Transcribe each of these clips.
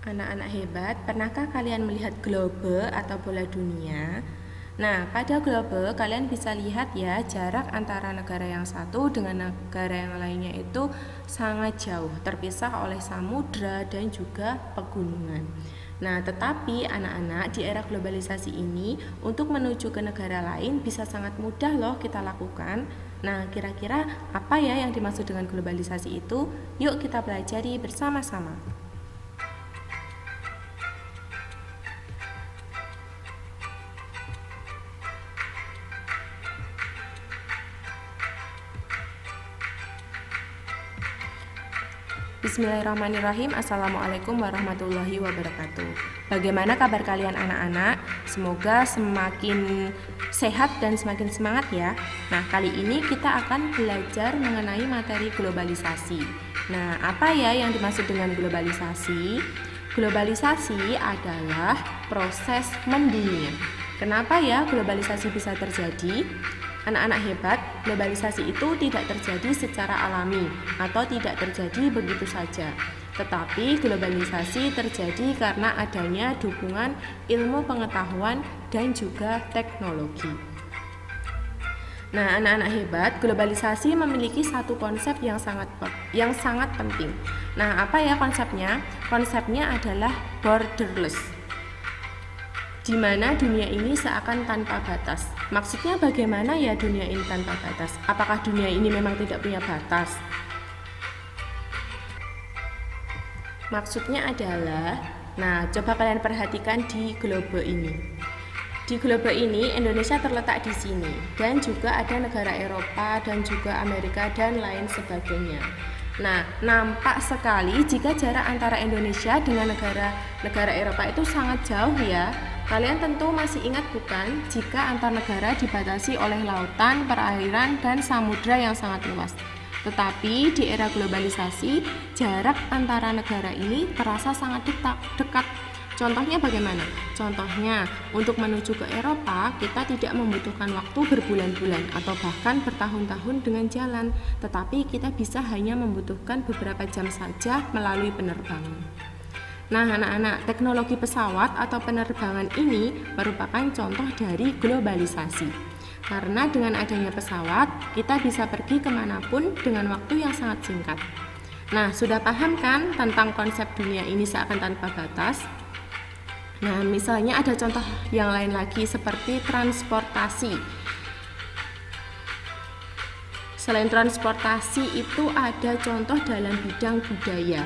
Anak-anak hebat, pernahkah kalian melihat globe atau bola dunia? Nah, pada globe kalian bisa lihat ya, jarak antara negara yang satu dengan negara yang lainnya itu sangat jauh, terpisah oleh samudra dan juga pegunungan. Nah, tetapi anak-anak, di era globalisasi ini, untuk menuju ke negara lain bisa sangat mudah loh kita lakukan. Nah, kira-kira apa ya yang dimaksud dengan globalisasi itu? Yuk kita pelajari bersama-sama. Bismillahirrahmanirrahim. Assalamualaikum warahmatullahi wabarakatuh. Bagaimana kabar kalian anak-anak? Semoga semakin sehat dan semakin semangat ya. Nah, kali ini kita akan belajar mengenai materi globalisasi. Nah, apa ya yang dimaksud dengan globalisasi? Globalisasi adalah proses mendunia. Kenapa ya globalisasi bisa terjadi? Anak-anak hebat, globalisasi itu tidak terjadi secara alami atau tidak terjadi begitu saja. Tetapi globalisasi terjadi karena adanya dukungan ilmu pengetahuan dan juga teknologi. Nah, anak-anak hebat, globalisasi memiliki satu konsep yang sangat penting. Nah, apa ya konsepnya? Konsepnya adalah borderless, di mana dunia ini seakan tanpa batas. Maksudnya bagaimana ya dunia ini tanpa batas? Apakah dunia ini memang tidak punya batas? Maksudnya adalah, nah coba kalian perhatikan di globe ini. Di globe ini Indonesia terletak di sini dan juga ada negara Eropa dan juga Amerika dan lain sebagainya. Nah, nampak sekali jika jarak antara Indonesia dengan negara Eropa itu sangat jauh ya. Kalian tentu masih ingat bukan jika antar negara dibatasi oleh lautan, perairan, dan samudra yang sangat luas. Tetapi di era globalisasi, jarak antara negara ini terasa sangat dekat. Contohnya bagaimana? Contohnya, untuk menuju ke Eropa, kita tidak membutuhkan waktu berbulan-bulan atau bahkan bertahun-tahun dengan jalan, tetapi kita bisa hanya membutuhkan beberapa jam saja melalui penerbangan. Nah, anak-anak, teknologi pesawat atau penerbangan ini merupakan contoh dari globalisasi. Karena dengan adanya pesawat, kita bisa pergi kemanapun dengan waktu yang sangat singkat. Nah, sudah paham kan tentang konsep dunia ini seakan tanpa batas? Nah, misalnya ada contoh yang lain lagi seperti transportasi. Selain transportasi itu ada contoh dalam bidang budaya.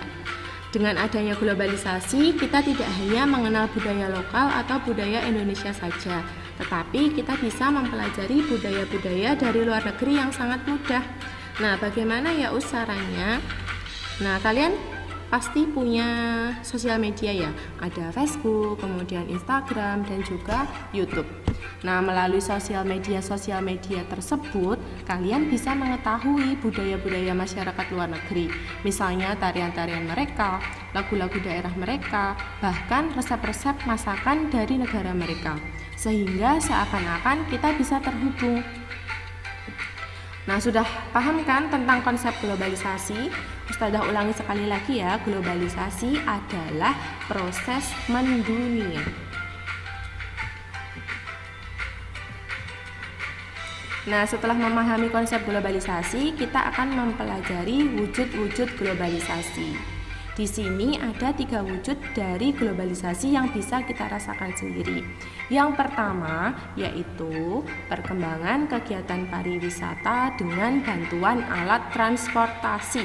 Dengan adanya globalisasi, kita tidak hanya mengenal budaya lokal atau budaya Indonesia saja, tetapi kita bisa mempelajari budaya-budaya dari luar negeri yang sangat mudah. Nah, bagaimana ya caranya? Nah, kalian pasti punya sosial media ya, ada Facebook, kemudian Instagram, dan juga YouTube. Nah, melalui sosial media tersebut, kalian bisa mengetahui budaya-budaya masyarakat luar negeri, misalnya tarian-tarian mereka, lagu-lagu daerah mereka, bahkan resep-resep masakan dari negara mereka, sehingga seakan-akan kita bisa terhubung. Nah, sudah paham kan tentang konsep globalisasi? Ustazah ulangi sekali lagi ya, globalisasi adalah proses mendunia. Nah, setelah memahami konsep globalisasi, kita akan mempelajari wujud-wujud globalisasi. Di sini ada 3 wujud dari globalisasi yang bisa kita rasakan sendiri. Yang pertama yaitu perkembangan kegiatan pariwisata dengan bantuan alat transportasi.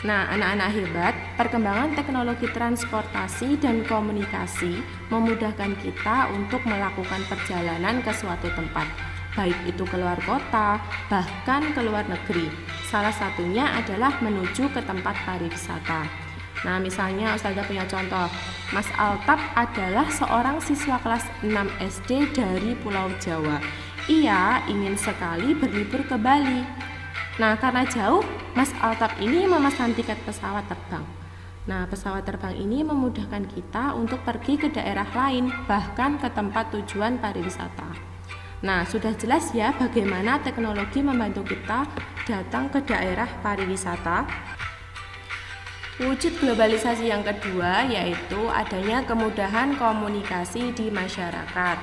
Nah, anak-anak hebat, perkembangan teknologi transportasi dan komunikasi memudahkan kita untuk melakukan perjalanan ke suatu tempat, baik itu keluar kota, bahkan ke luar negeri. Salah satunya adalah menuju ke tempat pariwisata. Nah, misalnya Ustazah punya contoh. Mas Altaf adalah seorang siswa kelas 6 SD dari Pulau Jawa. Ia ingin sekali berlibur ke Bali. Nah, karena jauh, Mas Altaf ini memesan tiket pesawat terbang. Nah, pesawat terbang ini memudahkan kita untuk pergi ke daerah lain, bahkan ke tempat tujuan pariwisata. Nah, sudah jelas ya bagaimana teknologi membantu kita datang ke daerah pariwisata. Wujud globalisasi yang kedua yaitu adanya kemudahan komunikasi di masyarakat.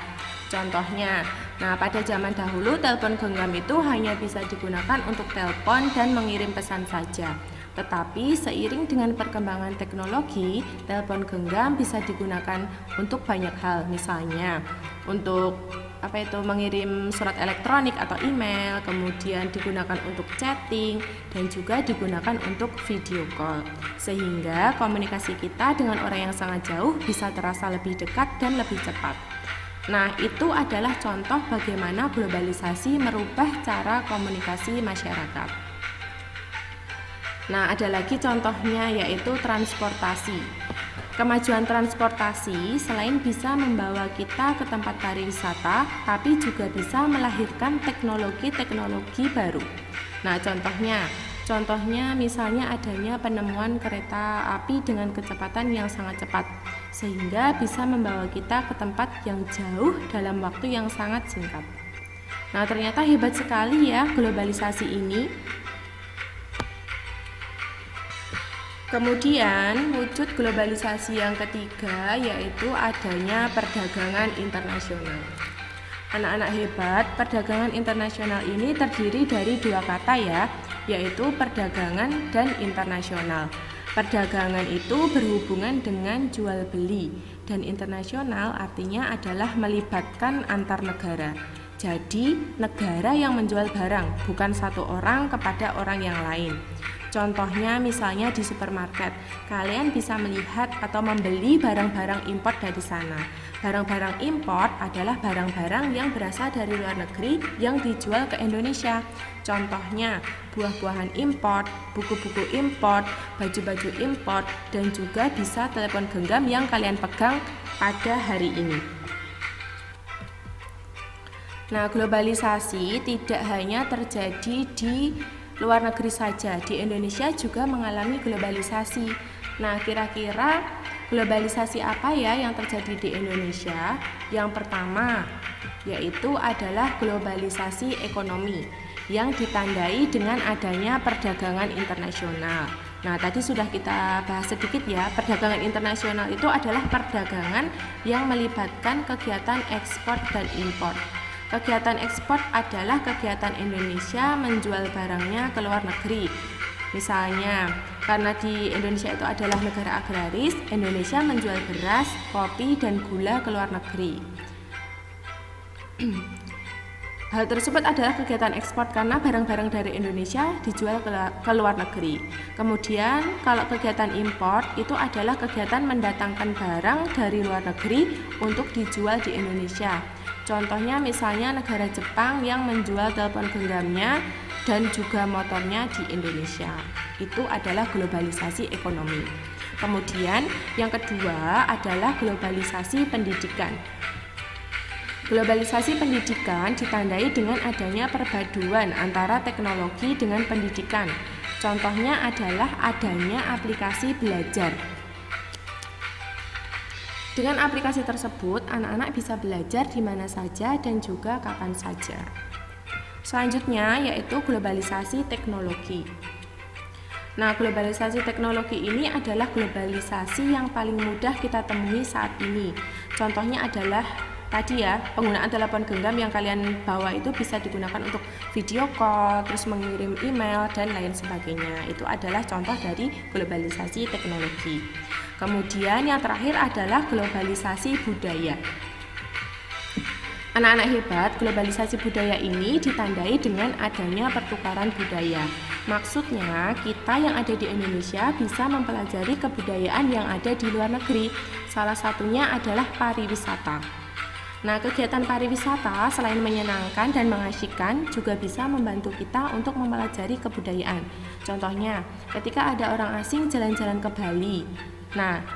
Contohnya, pada zaman dahulu telepon genggam itu hanya bisa digunakan untuk telepon dan mengirim pesan saja. Tetapi seiring dengan perkembangan teknologi, telepon genggam bisa digunakan untuk banyak hal, misalnya untuk mengirim surat elektronik atau email, kemudian digunakan untuk chatting dan juga digunakan untuk video call. Sehingga komunikasi kita dengan orang yang sangat jauh bisa terasa lebih dekat dan lebih cepat. Itu adalah contoh bagaimana globalisasi merubah cara komunikasi masyarakat. Ada lagi contohnya yaitu transportasi. Kemajuan transportasi selain bisa membawa kita ke tempat pariwisata, tapi juga bisa melahirkan teknologi-teknologi baru. Contohnya misalnya adanya penemuan kereta api dengan kecepatan yang sangat cepat, sehingga bisa membawa kita ke tempat yang jauh dalam waktu yang sangat singkat. Ternyata hebat sekali ya globalisasi ini. Kemudian wujud globalisasi yang ketiga yaitu adanya perdagangan internasional. Anak-anak hebat, perdagangan internasional ini terdiri dari dua kata ya, yaitu perdagangan dan internasional. Perdagangan itu berhubungan dengan jual beli dan internasional artinya adalah melibatkan antar negara. Jadi negara yang menjual barang, bukan satu orang kepada orang yang lain. Contohnya misalnya di supermarket, kalian bisa melihat atau membeli barang-barang impor dari sana. Barang-barang impor adalah barang-barang yang berasal dari luar negeri yang dijual ke Indonesia. Contohnya buah-buahan impor, buku-buku impor, baju-baju impor, dan juga bisa telepon genggam yang kalian pegang pada hari ini. Globalisasi tidak hanya terjadi di luar negeri saja, di Indonesia juga mengalami globalisasi. Kira-kira globalisasi apa ya yang terjadi di Indonesia? Yang pertama yaitu adalah globalisasi ekonomi yang ditandai dengan adanya perdagangan internasional. Tadi sudah kita bahas sedikit ya, perdagangan internasional itu adalah perdagangan yang melibatkan kegiatan ekspor dan impor. Kegiatan ekspor adalah kegiatan Indonesia menjual barangnya ke luar negeri. Misalnya, karena di Indonesia itu adalah negara agraris, Indonesia menjual beras, kopi, dan gula ke luar negeri. Hal tersebut adalah kegiatan ekspor karena barang-barang dari Indonesia dijual ke luar negeri. Kemudian, kalau kegiatan impor itu adalah kegiatan mendatangkan barang dari luar negeri untuk dijual di Indonesia. Contohnya misalnya negara Jepang yang menjual telepon genggamnya dan juga motornya di Indonesia. Itu adalah globalisasi ekonomi. Kemudian yang kedua adalah globalisasi pendidikan. Globalisasi pendidikan ditandai dengan adanya perpaduan antara teknologi dengan pendidikan. Contohnya adalah adanya aplikasi belajar. Dengan aplikasi tersebut, anak-anak bisa belajar di mana saja dan juga kapan saja. Selanjutnya yaitu globalisasi teknologi. Globalisasi teknologi ini adalah globalisasi yang paling mudah kita temui saat ini. Contohnya adalah tadi ya, penggunaan telepon genggam yang kalian bawa itu bisa digunakan untuk video call, terus mengirim email, dan lain sebagainya. Itu adalah contoh dari globalisasi teknologi. Kemudian yang terakhir adalah globalisasi budaya. Anak-anak hebat, globalisasi budaya ini ditandai dengan adanya pertukaran budaya. Maksudnya, kita yang ada di Indonesia bisa mempelajari kebudayaan yang ada di luar negeri. Salah satunya adalah pariwisata. Kegiatan pariwisata selain menyenangkan dan mengasyikkan juga bisa membantu kita untuk mempelajari kebudayaan. Contohnya, ketika ada orang asing jalan-jalan ke Bali,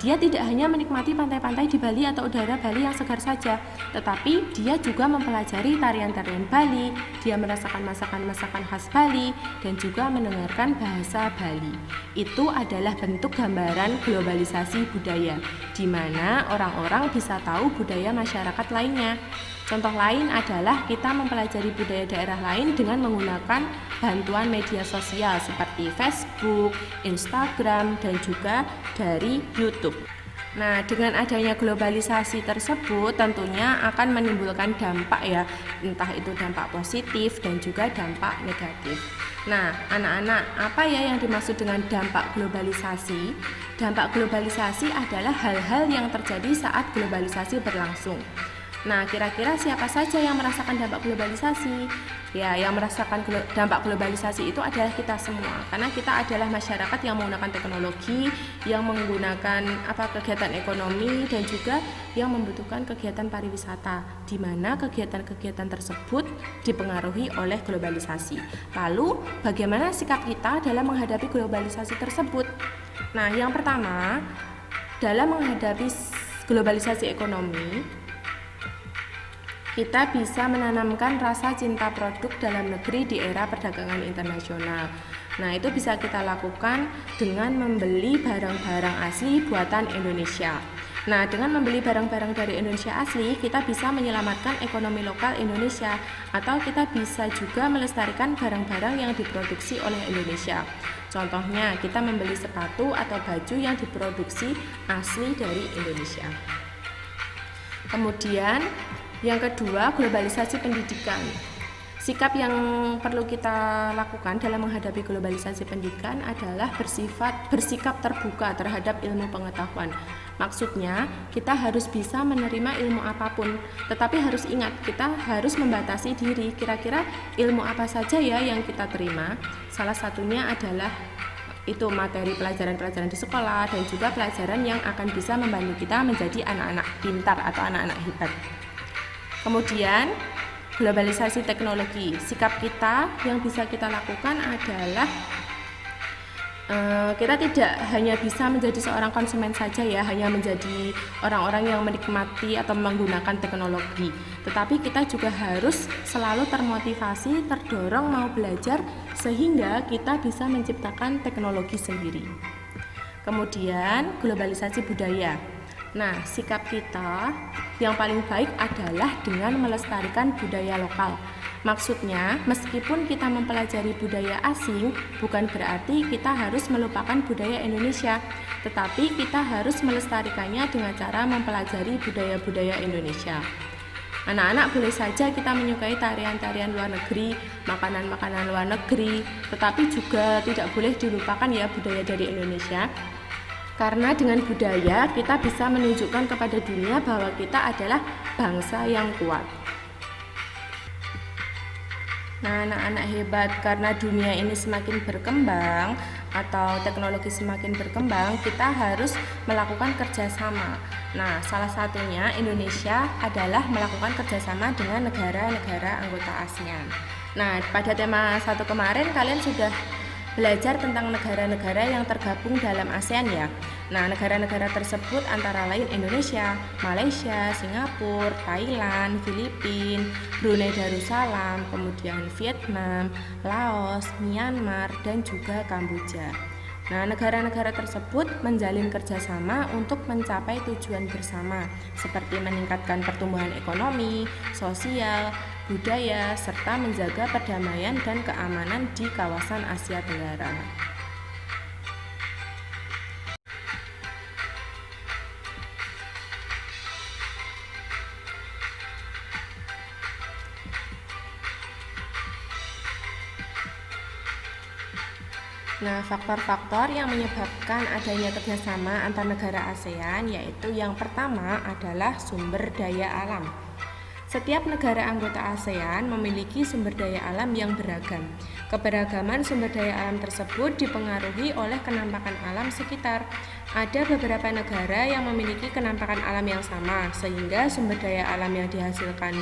dia tidak hanya menikmati pantai-pantai di Bali atau udara Bali yang segar saja, tetapi dia juga mempelajari tarian-tarian Bali, dia merasakan masakan-masakan khas Bali, dan juga mendengarkan bahasa Bali. Itu adalah bentuk gambaran globalisasi budaya, di mana orang-orang bisa tahu budaya masyarakat lainnya. Contoh lain adalah kita mempelajari budaya daerah lain dengan menggunakan bantuan media sosial seperti seperti Facebook, Instagram, dan juga dari YouTube. Nah, dengan adanya globalisasi tersebut tentunya akan menimbulkan dampak ya, entah itu dampak positif dan juga dampak negatif. Nah, anak-anak, apa ya yang dimaksud dengan dampak globalisasi? Dampak globalisasi adalah hal-hal yang terjadi saat globalisasi berlangsung. Nah, kira-kira siapa saja yang merasakan dampak globalisasi? Ya, yang merasakan dampak globalisasi itu adalah kita semua, karena kita adalah masyarakat yang menggunakan teknologi, yang menggunakan kegiatan ekonomi, dan juga yang membutuhkan kegiatan pariwisata, di mana kegiatan-kegiatan tersebut dipengaruhi oleh globalisasi. Lalu, bagaimana sikap kita dalam menghadapi globalisasi tersebut? Nah, yang pertama, dalam menghadapi globalisasi ekonomi, kita bisa menanamkan rasa cinta produk dalam negeri di era perdagangan internasional. Nah, itu bisa kita lakukan dengan membeli barang-barang asli buatan Indonesia. Nah, dengan membeli barang-barang dari Indonesia asli, kita bisa menyelamatkan ekonomi lokal Indonesia, atau kita bisa juga melestarikan barang-barang yang diproduksi oleh Indonesia. Contohnya, kita membeli sepatu atau baju yang diproduksi asli dari Indonesia. Kemudian, yang kedua, globalisasi pendidikan. Sikap yang perlu kita lakukan dalam menghadapi globalisasi pendidikan adalah bersikap terbuka terhadap ilmu pengetahuan. Maksudnya, kita harus bisa menerima ilmu apapun, tetapi harus ingat, kita harus membatasi diri. Kira-kira ilmu apa saja ya yang kita terima? Salah satunya adalah itu materi pelajaran-pelajaran di sekolah, dan juga pelajaran yang akan bisa membantu kita menjadi anak-anak pintar atau anak-anak hebat. Kemudian, globalisasi teknologi. Sikap kita yang bisa kita lakukan adalah kita tidak hanya bisa menjadi seorang konsumen saja ya, hanya menjadi orang-orang yang menikmati atau menggunakan teknologi, tetapi kita juga harus selalu termotivasi, terdorong mau belajar, sehingga kita bisa menciptakan teknologi sendiri. Kemudian, globalisasi budaya. Nah, sikap kita yang paling baik adalah dengan melestarikan budaya lokal. Maksudnya, meskipun kita mempelajari budaya asing, bukan berarti kita harus melupakan budaya Indonesia, tetapi kita harus melestarikannya dengan cara mempelajari budaya-budaya Indonesia. Anak-anak boleh saja kita menyukai tarian-tarian luar negeri, makanan-makanan luar negeri, tetapi juga tidak boleh dilupakan ya budaya dari Indonesia. Karena dengan budaya kita bisa menunjukkan kepada dunia bahwa kita adalah bangsa yang kuat. Nah, anak-anak hebat, karena dunia ini semakin berkembang atau teknologi semakin berkembang, kita harus melakukan kerjasama. Nah, salah satunya Indonesia adalah melakukan kerjasama dengan negara-negara anggota ASEAN. Nah, pada tema 1 kemarin kalian sudah belajar tentang negara-negara yang tergabung dalam ASEAN ya. Nah, negara-negara tersebut antara lain Indonesia, Malaysia, Singapura, Thailand, Filipina, Brunei Darussalam, kemudian Vietnam, Laos, Myanmar, dan juga Kamboja. Nah, negara-negara tersebut menjalin kerjasama untuk mencapai tujuan bersama, seperti meningkatkan pertumbuhan ekonomi, sosial, budaya, serta menjaga perdamaian dan keamanan di kawasan Asia Tenggara. Nah, faktor-faktor yang menyebabkan adanya kerjasama antar negara ASEAN yaitu yang pertama adalah sumber daya alam. Setiap negara anggota ASEAN memiliki sumber daya alam yang beragam. Keberagaman sumber daya alam tersebut dipengaruhi oleh kenampakan alam sekitar. Ada beberapa negara yang memiliki kenampakan alam yang sama, sehingga sumber daya alam yang dihasilkan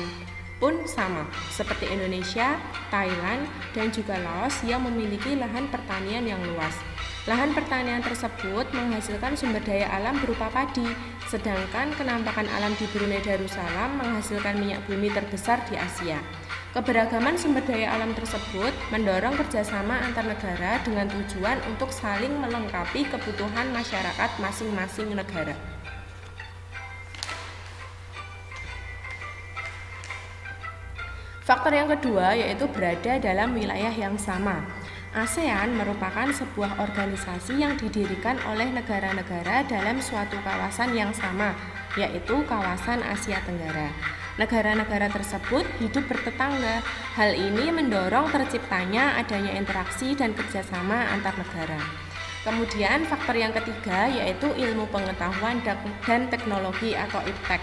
pun sama, seperti Indonesia, Thailand, dan juga Laos yang memiliki lahan pertanian yang luas. Lahan pertanian tersebut menghasilkan sumber daya alam berupa padi, sedangkan kenampakan alam di Brunei Darussalam menghasilkan minyak bumi terbesar di Asia. Keberagaman sumber daya alam tersebut mendorong kerjasama antar negara dengan tujuan untuk saling melengkapi kebutuhan masyarakat masing-masing negara. Faktor yang kedua yaitu berada dalam wilayah yang sama. ASEAN merupakan sebuah organisasi yang didirikan oleh negara-negara dalam suatu kawasan yang sama, yaitu kawasan Asia Tenggara. Negara-negara tersebut hidup bertetangga. Hal ini mendorong terciptanya adanya interaksi dan kerjasama antar negara. Kemudian faktor yang ketiga yaitu ilmu pengetahuan dan teknologi atau IPTEK.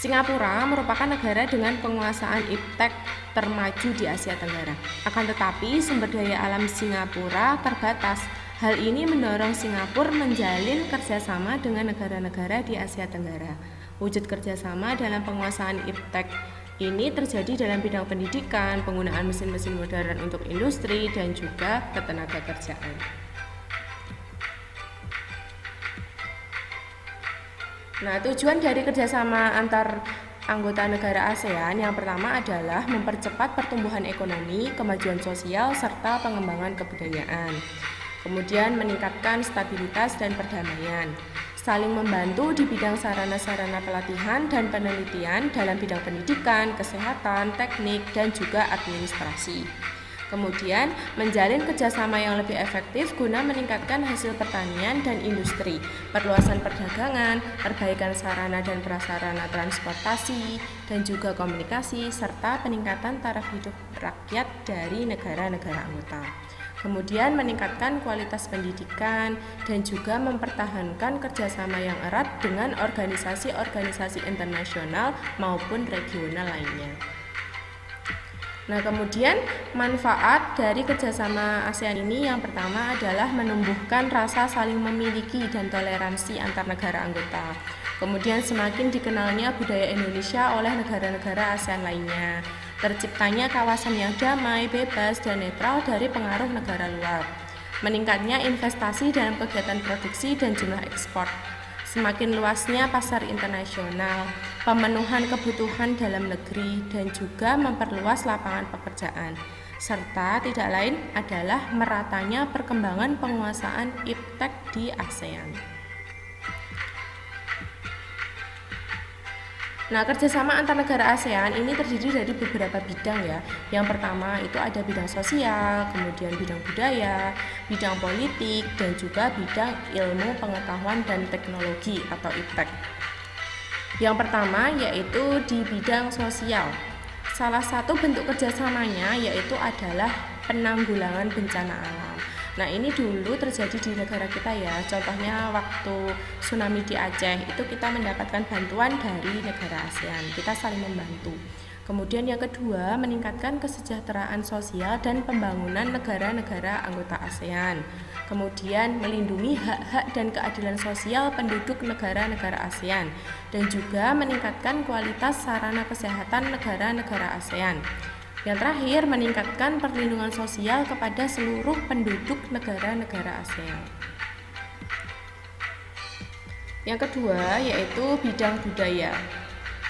Singapura merupakan negara dengan penguasaan IPTEK termaju di Asia Tenggara. Akan tetapi sumber daya alam Singapura terbatas. Hal ini mendorong Singapura menjalin kerjasama dengan negara-negara di Asia Tenggara. Wujud kerjasama dalam penguasaan IPTEK ini terjadi dalam bidang pendidikan, penggunaan mesin-mesin modern untuk industri, dan juga ketenaga kerjaan. Nah, tujuan dari kerjasama antar anggota negara ASEAN yang pertama adalah mempercepat pertumbuhan ekonomi, kemajuan sosial, serta pengembangan kebudayaan. Kemudian meningkatkan stabilitas dan perdamaian. Saling membantu di bidang sarana-sarana pelatihan dan penelitian dalam bidang pendidikan, kesehatan, teknik, dan juga administrasi. Kemudian, menjalin kerjasama yang lebih efektif guna meningkatkan hasil pertanian dan industri, perluasan perdagangan, perbaikan sarana dan prasarana transportasi, dan juga komunikasi, serta peningkatan taraf hidup rakyat dari negara-negara anggota. Kemudian, meningkatkan kualitas pendidikan dan juga mempertahankan kerjasama yang erat dengan organisasi-organisasi internasional maupun regional lainnya. Nah, kemudian manfaat dari kerjasama ASEAN ini yang pertama adalah menumbuhkan rasa saling memiliki dan toleransi antar negara anggota. Kemudian semakin dikenalnya budaya Indonesia oleh negara-negara ASEAN lainnya. Terciptanya kawasan yang damai, bebas, dan netral dari pengaruh negara luar. Meningkatnya investasi dalam kegiatan produksi dan jumlah ekspor. Semakin luasnya pasar internasional, pemenuhan kebutuhan dalam negeri, dan juga memperluas lapangan pekerjaan. Serta tidak lain adalah meratanya perkembangan penguasaan IPTEK di ASEAN. Nah, kerjasama antar negara ASEAN ini terdiri dari beberapa bidang ya. Yang pertama itu ada bidang sosial, kemudian bidang budaya, bidang politik, dan juga bidang ilmu pengetahuan dan teknologi atau IPTEK. Yang pertama yaitu di bidang sosial. Salah satu bentuk kerjasamanya yaitu adalah penanggulangan bencana alam. Nah, ini dulu terjadi di negara kita ya. Contohnya waktu tsunami di Aceh itu kita mendapatkan bantuan dari negara ASEAN. Kita saling membantu. Kemudian yang kedua, meningkatkan kesejahteraan sosial dan pembangunan negara-negara anggota ASEAN. Kemudian melindungi hak-hak dan keadilan sosial penduduk negara-negara ASEAN dan juga meningkatkan kualitas sarana kesehatan negara-negara ASEAN. Yang terakhir, meningkatkan perlindungan sosial kepada seluruh penduduk negara-negara ASEAN. Yang kedua yaitu bidang budaya.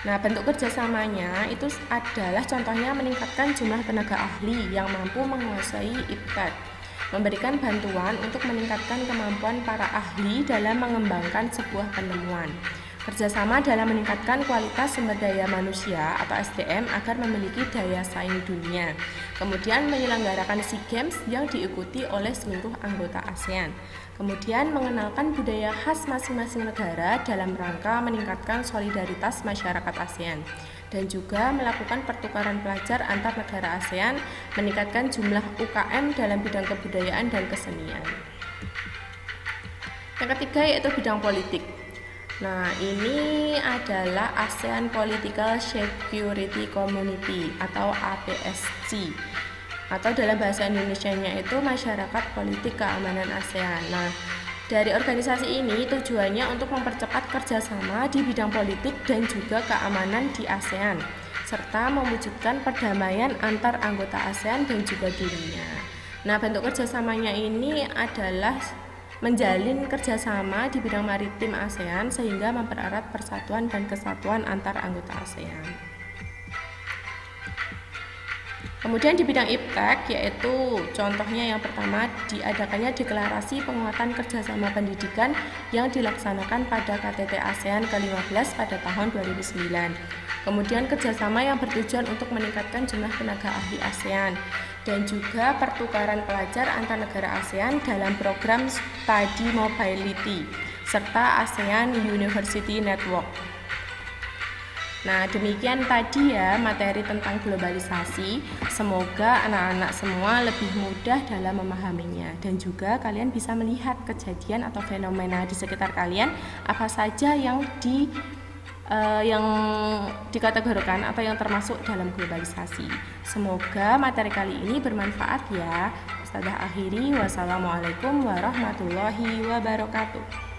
Nah, bentuk kerjasamanya itu adalah contohnya meningkatkan jumlah tenaga ahli yang mampu menguasai IPTEK, memberikan bantuan untuk meningkatkan kemampuan para ahli dalam mengembangkan sebuah penemuan. Kerjasama dalam meningkatkan kualitas sumber daya manusia atau SDM agar memiliki daya saing dunia. Kemudian menyelenggarakan SEA Games yang diikuti oleh seluruh anggota ASEAN. Kemudian mengenalkan budaya khas masing-masing negara dalam rangka meningkatkan solidaritas masyarakat ASEAN. Dan juga melakukan pertukaran pelajar antar negara ASEAN, meningkatkan jumlah UKM dalam bidang kebudayaan dan kesenian. Yang ketiga yaitu bidang politik. Nah, ini adalah ASEAN Political Security Community atau APSC, atau dalam bahasa Indonesianya itu Masyarakat Politik Keamanan ASEAN. Nah, dari organisasi ini tujuannya untuk mempercepat kerjasama di bidang politik dan juga keamanan di ASEAN, serta mewujudkan perdamaian antar anggota ASEAN dan juga dunia. Nah, bentuk kerjasamanya ini adalah menjalin kerjasama di bidang maritim ASEAN sehingga mempererat persatuan dan kesatuan antar anggota ASEAN. Kemudian di bidang iptek, yaitu contohnya yang pertama diadakannya deklarasi penguatan kerjasama pendidikan yang dilaksanakan pada KTT ASEAN ke-15 pada tahun 2009. Kemudian kerjasama yang bertujuan untuk meningkatkan jumlah tenaga ahli ASEAN dan juga pertukaran pelajar antar negara ASEAN dalam program Study Mobility serta ASEAN University Network. Nah, demikian tadi ya materi tentang globalisasi. Semoga anak-anak semua lebih mudah dalam memahaminya dan juga kalian bisa melihat kejadian atau fenomena di sekitar kalian apa saja yang dikategorikan atau yang termasuk dalam globalisasi. Semoga materi kali ini bermanfaat ya. Ustazah akhiri, wassalamualaikum warahmatullahi wabarakatuh.